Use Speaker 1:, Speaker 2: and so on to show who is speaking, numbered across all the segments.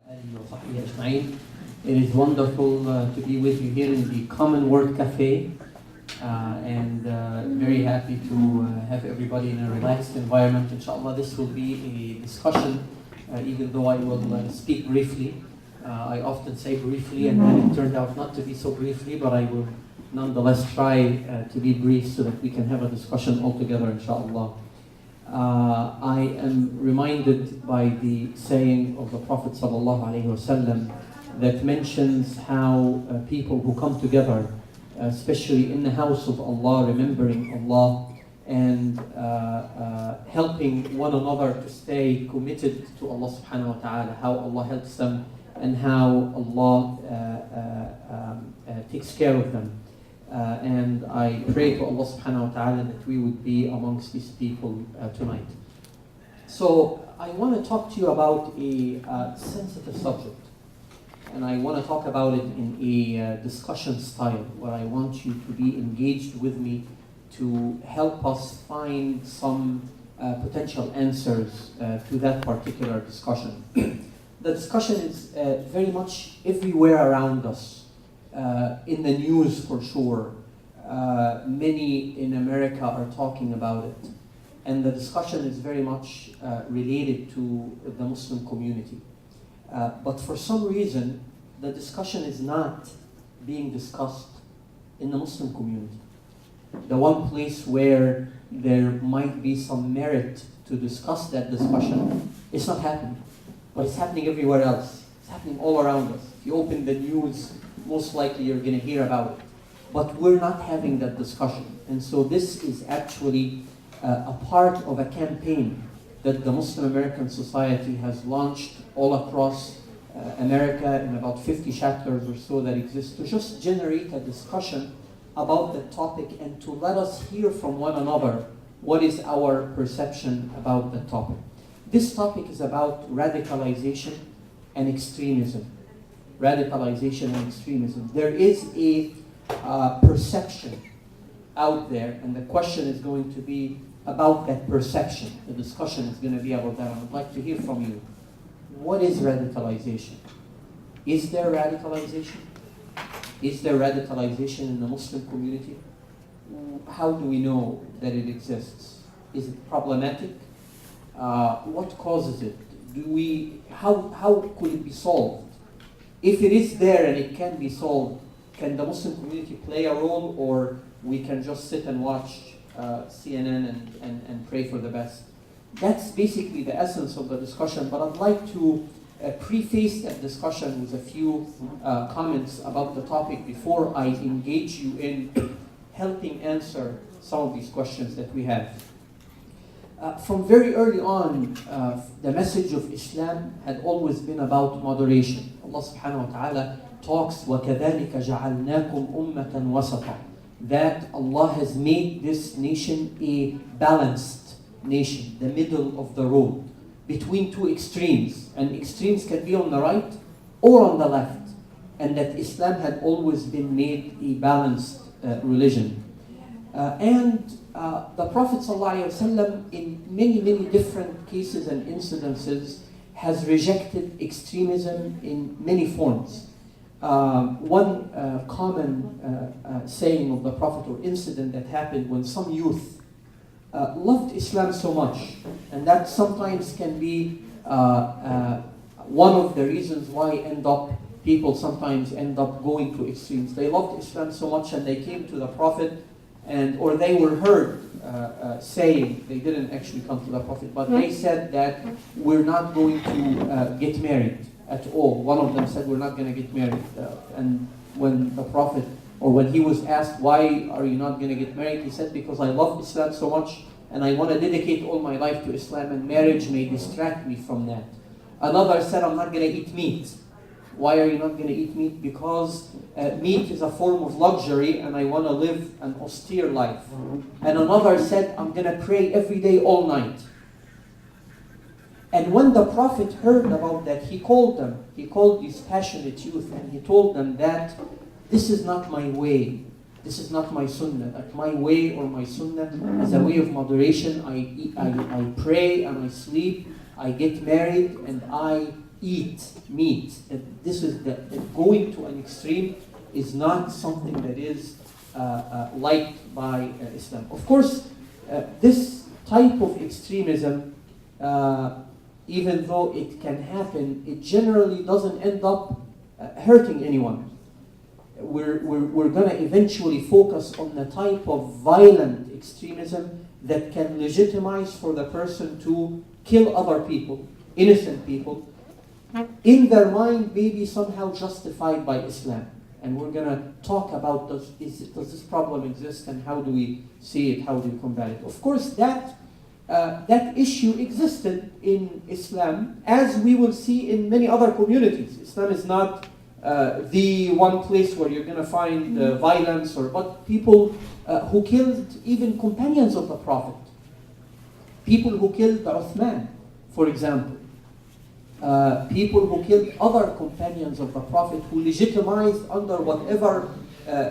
Speaker 1: آله وصحبه أجمعين. It is wonderful to be with you here in the Common Word Cafe, and very happy to have everybody in a relaxed environment. Inshallah, this will be a discussion, even though I will speak briefly. I often say briefly, and then it turned out not to be so briefly, but I will nonetheless try to be brief so that we can have a discussion all together, inshallah. I am reminded by the saying of the Prophet ﷺ that mentions how people who come together, especially in the house of Allah, remembering Allah and helping one another to stay committed to Allah subhanahu wa ta'ala, how Allah helps them and how Allah takes care of them. And I pray to Allah subhanahu wa ta'ala that we would be amongst these people tonight. So I want to talk to you about a sensitive subject. And I want to talk about it in a discussion style, where I want you to be engaged with me to help us find some potential answers to that particular discussion. The discussion is very much everywhere around us. In the news for sure. Many in America are talking about it. And the discussion is very much related to the Muslim community. But for some reason, the discussion is not being discussed in the Muslim community. The one place where there might be some merit to discuss that discussion, it's not happening. But it's happening everywhere else. It's happening all around us. If you open the news, most likely you're going to hear about it. But we're not having that discussion. And so this is actually a part of a campaign that the Muslim American Society has launched all across America in about 50 chapters or so that exist, to just generate a discussion about the topic and to let us hear from one another what is our perception about the topic. This topic is about radicalization and extremism. Radicalization and extremism. There is a perception out there, and the question is going to be about that perception. The discussion is going to be about that. I would like to hear from you. What is radicalization? Is there radicalization? Is there radicalization in the Muslim community? How do we know that it exists? Is it problematic? What causes it? How could it be solved? If it is there and it can be solved, can the Muslim community play a role, or we can just sit and watch CNN and pray for the best? That's basically the essence of the discussion, but I'd like to preface that discussion with a few comments about the topic before I engage you in helping answer some of these questions that we have. From very early on, the message of Islam had always been about moderation. Allah subhanahu wa ta'ala talks, وَكَذَلِكَ جَعَلْنَاكُمْ أُمَّةً وَسَطًا, that Allah has made this nation a balanced nation, the middle of the road, between two extremes. And extremes can be on the right or on the left. And that Islam had always been made a balanced religion. The Prophet ﷺ, in many, many different cases and incidences, has rejected extremism in many forms. One common saying of the Prophet, or incident that happened when some youth loved Islam so much, and that sometimes can be one of the reasons why people sometimes end up going to extremes. They loved Islam so much and they came to the Prophet, or they were heard saying, they didn't actually come to the Prophet, but they said that we're not going to get married at all. One of them said, we're not going to get married. And when the Prophet, or when he was asked, why are you not going to get married? He said, because I love Islam so much and I want to dedicate all my life to Islam, and marriage may distract me from that. Another said, I'm not going to eat meat. Why are you not going to eat meat? Because meat is a form of luxury and I want to live an austere life. And another said, I'm going to pray every day, all night. And when the Prophet heard about that, he called them. He called these passionate youth and he told them that this is not my way. This is not my sunnah. That my way or my sunnah is a way of moderation. I pray and I sleep. I get married and I eat meat. This is going to an extreme is not something that is liked by Islam. Of course, this type of extremism, even though it can happen, it generally doesn't end up hurting anyone. We're going to eventually focus on the type of violent extremism that can legitimize for the person to kill other people, innocent people, in their mind maybe somehow justified by Islam. And we're going to talk about does this problem exist and how do we see it, how do we combat it. Of course, that issue existed in Islam, as we will see in many other communities. Islam is not the one place where you're going to find violence, but people who killed even companions of the Prophet. People who killed Uthman, for example. People who killed other companions of the Prophet who legitimized under whatever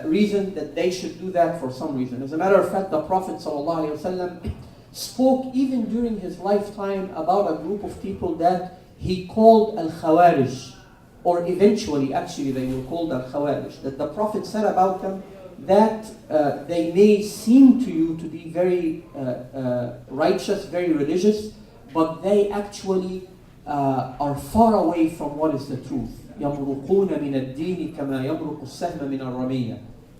Speaker 1: reason that they should do that for some reason. As a matter of fact, the Prophet ﷺ spoke even during his lifetime about a group of people that he called Al-Khawarij, or eventually actually they were called Al-Khawarij, that the Prophet said about them that they may seem to you to be very righteous, very religious, but they actually are far away from what is the truth. يَمْرُقُونَ مِنَ الدِّينِ كَمَا يَمْرُقُ السَّهْمَ مِنَ الرَّمِيَّةِ.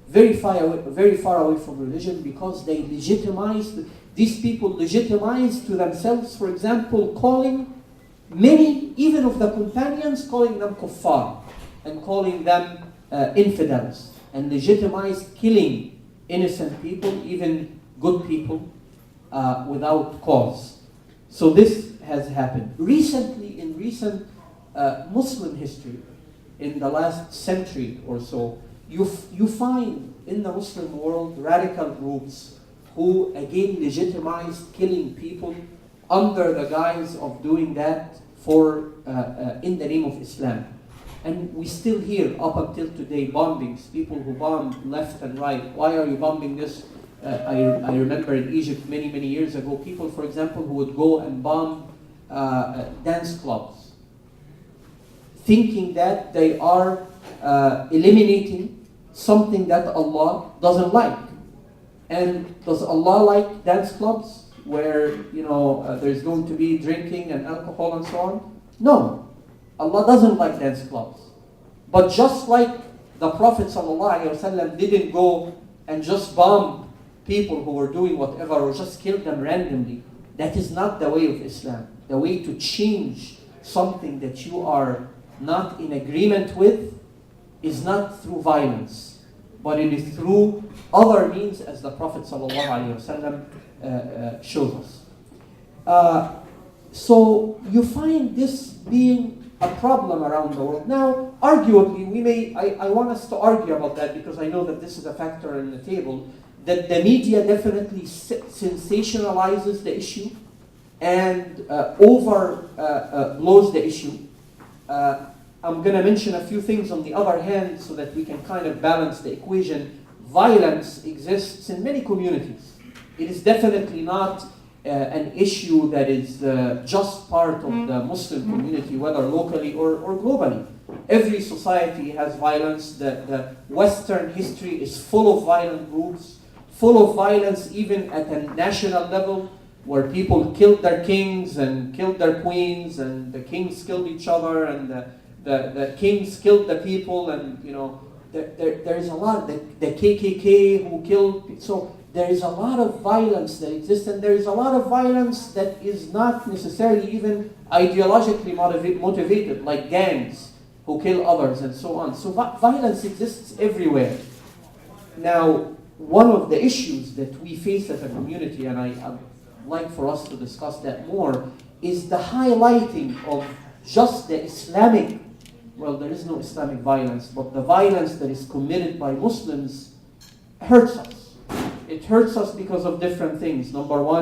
Speaker 1: Very far away from religion, because they legitimized, these people legitimized to themselves, for example, calling many, even of the companions, calling them kuffar, and calling them infidels, and legitimized killing innocent people, even good people, without cause. So this has happened. Recently, in recent Muslim history, in the last century or so, you find in the Muslim world radical groups who again legitimized killing people under the guise of doing that for in the name of Islam. And we still hear up until today bombings, people who bomb left and right. Why are you bombing this? I remember in Egypt many years ago, people, for example, who would go and bomb dance clubs, thinking that they are eliminating something that Allah doesn't like. And does Allah like dance clubs where there's going to be drinking and alcohol and so on? No, Allah doesn't like dance clubs. But just like the Prophet ﷺ didn't go and just bomb people who were doing whatever or just kill them randomly, that is not the way of Islam. The way to change something that you are not in agreement with is not through violence, but it is through other means, as the Prophet ﷺ shows us. So you find this being a problem around the world. Now, arguably, I want us to argue about that, because I know that this is a factor in the table, that the media definitely sensationalizes the issue and overblows the issue. I'm going to mention a few things on the other hand so that we can kind of balance the equation. Violence exists in many communities. It is definitely not an issue that is just part of the Muslim community, whether locally or globally. Every society has violence. The Western history is full of violent groups, full of violence even at a national level, where people killed their kings and killed their queens, and the kings killed each other, and the kings killed the people, and there is a lot. The KKK who killed. So there is a lot of violence that exists, and there is a lot of violence that is not necessarily even ideologically motivated, like gangs who kill others and so on. So violence exists everywhere. Now, one of the issues that we face as a community, and I'd like for us to discuss that more, is the highlighting of just the Islamic, well, there is no Islamic violence, but the violence that is committed by Muslims hurts us. It hurts us because of different things. Number one,